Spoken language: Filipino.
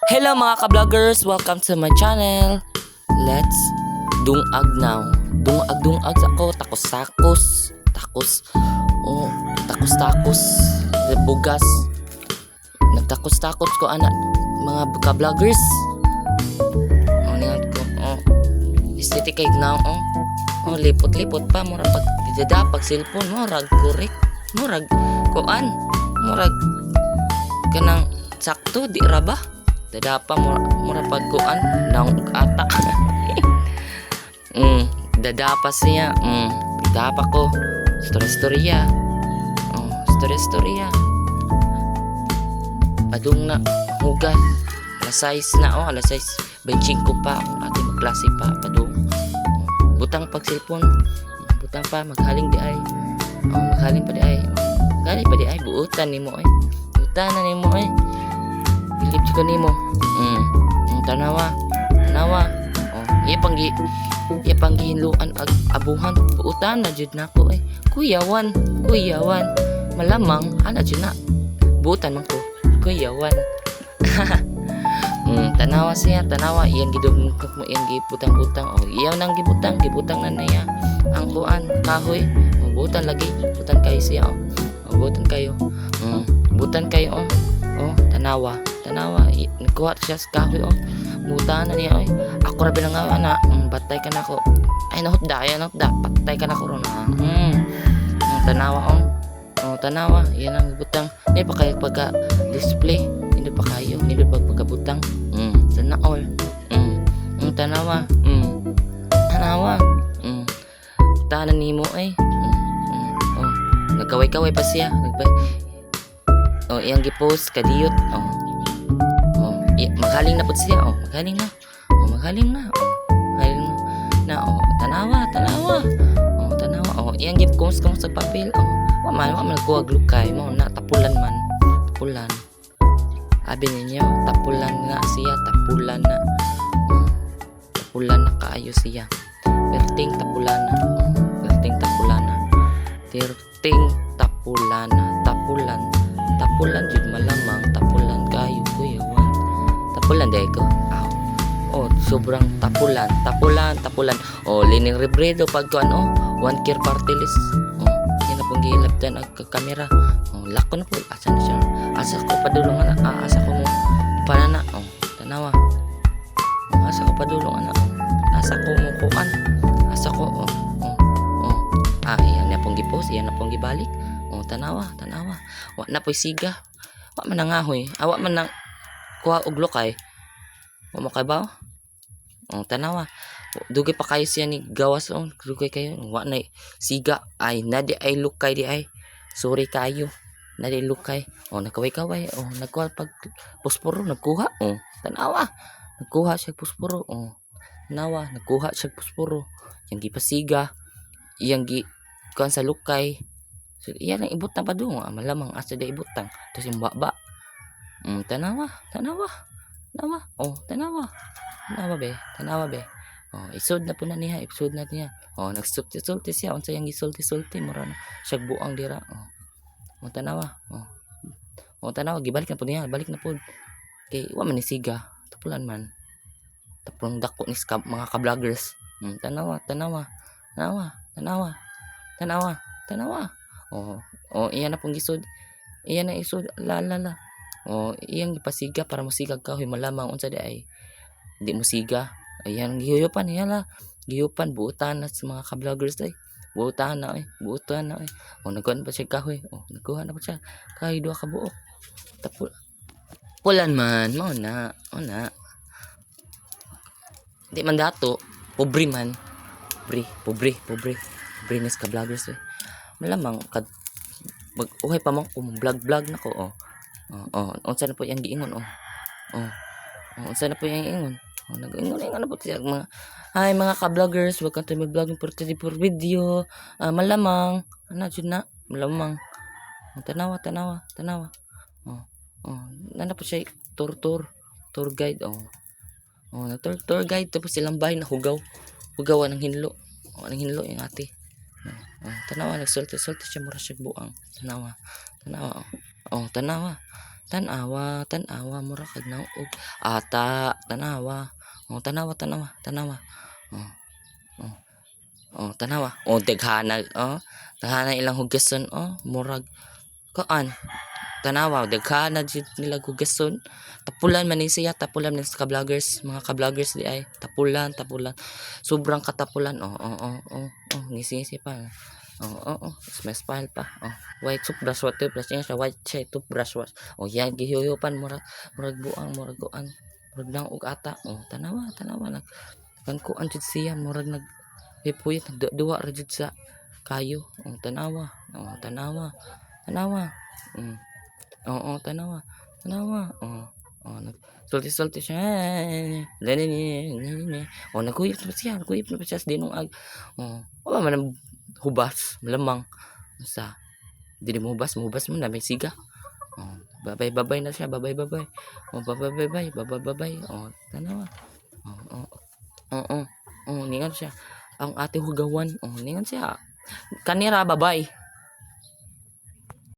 Hello mga ka-vloggers! Welcome to my channel. Let's dungag now. Dungag sa ko. Takos. Oh, takos. Bugas. Nagtakos ko anak. Mga ka-vloggers. Oh, niyan ko. Oh. Aesthetic kay now. Oh, lipot pa. Murag pag didapag cellphone. Murag korek. Murag kuan. Murag kanang sakto di ra ba? Dadapa mura pagkuan nang ata. Dadapa siya. Dadapa ko. Storya. Storya. Padung na hugas. Alas 6 na alas 6. 25 pa ati magklase pa padung. Butang pag cellphone. Butang pa maghaling di ay. Maghaling pa di ay. Buutan nimo ay. Buutan na nimo ay. Bilib ko nimo. Tanawa. Iya panggihinluan abuhan. Buutan na jud nako eh. Kuyawan. Malamang ana jud na. Buutan man ko. Kuyawan. Tanawa iyang gidugmok mo iyang gibutang-butang. Iyaw nang gibutang na niya ang kuan kahoy. Buutan lagi. Butan kayo siya. Buutan kayo. Tanawa. Nagkuha siya sa kahoy. Butan na niya. Ako ra bilang na. Patay ka na ako. Ay nahutda. Patay ka na ako ron. Tanawa. Tanawa. Yan ang butang. Hindi pa kayo pagka-display. Hindi pa pagkabutang. Sana all. Tanawa. Tanan nimo ay. Nagkaway-kaway pa siya. Iyang gipost kadiyot. Magaling na po siya. Magaling na. Tanawa. Iyang gipost kung sa papel. Wa man kuwag lukay mo na tapulan. Abi ninyo, tapulan nga siya, tapulan na kaayo siya. Perting tapulana. Tapulan jud malamang, tapulan kayo kuyawan. Tapulan day ko. Sobrang tapulan. Lining rebredo pag kuan 1 care party list. Yan na pong gilapdan ang kamera. Lako na po. Asa na siya? Asa ko padulong anak. Asa ko mo panana. Tanawa. Asa ko padulong anak. Asa ko mo kuan. Asa ko. Yan na pong gipost. Yan na pong gibalik. Tanawa. Wa na po'y siga. Wa man nangahoy. Wa man nang kuha og lokay. Wa mo kay ba? Tanawa. Dugay pa kayo siya ni gawas. Dugay kayo. Wa na siga. Ay na di ay lukay di ay. Sorry kayo. Na di lukay. Nagkaway-kaway. Nagkuha pag posporo. Nagkuha. Tanawa. Nagkuha siya posporo. Tanawa. Nagkuha siya posporo. Yang gipasiga. Yang kuhan sa lukay. So, iyan ang ibutang pa doon. Malamang asa da ibutang. Tapos yung baba. Tanawa. Tanawa be. Isod na po na niya. Nagsulti siya. Unsa yung gisulti. Mura na. Siya buang dira. Tanawa. Gibalik na po niya. Balik na po. Kay wa man ni siga. Tapulan man. Tapulang dako ni mga ka-vloggers. Tanawa. Iyan na pong gisod. Iyan na isod. Lalala. Iyang ipasiga para mosigag kahoy malamang unsa di ay di musiga. Ayan gihuyupan niya gihuyupan buutan na sa mga ka-vloggers ay. Buutan na. Nagkuhan pa siya kahoy. Nagkuhan na pa siya kahoy 2 ka buok. Pulan man mao na. Di man dato pobre man. Pobre nes ka-vloggers ay. Malamang mag-uhay pa man kung vlog na ko. Unsa na po yung giingon. Unsa na po yung giingon. Nag-ingon na po siya mga ka-vloggers, welcome to my vlogging for today for video. Malamang jud na malamang. Tanawa. Nana po siya tour guide. Tour guide tapos silang bahay na hugawan ng hinlo. Yung ate. Tanawa nagsulti siya mura siya buang. Tanawa. Tanawa mura kag naog. Ata, tanawa. Oh, tanawa. Oh, oh. Oh, tanawa. Oh, daghana. Oh, daghana ilang hugason. Oh, murag kaan. Tanawa, daghana jud nila hugason. Tapulan man ni siya, tapulan ni sa ka-vloggers, mga ka-vloggers di ay. Tapulan. Sobrang katapulan. Oh, nisisi pa. Oh. May smile pa. Oh, white toothbrush, yan siya, white siya, toothbrush. Oh, yan, gihuyupan, murag buang, murag guan. Murag nang ug ata. Oh, tanawa. Kankuan jud siya, murag hipuyat, duwa ra jud sa kayo. Oh, tanawa. Mm. Oo, tanawa. Oh, sulti siya. Oh, nagkuyip na pa siya sa dinungag. Oh, wala man ang hubas, malamang. Basta, di mo hubas mo na, may siga. Oh, babay na siya, babay. Oh, babay. Oh, tanawa. Oo. Oh, ningan siya. Ang ate hugawan. Oh, ningan siya. Kanira, babay.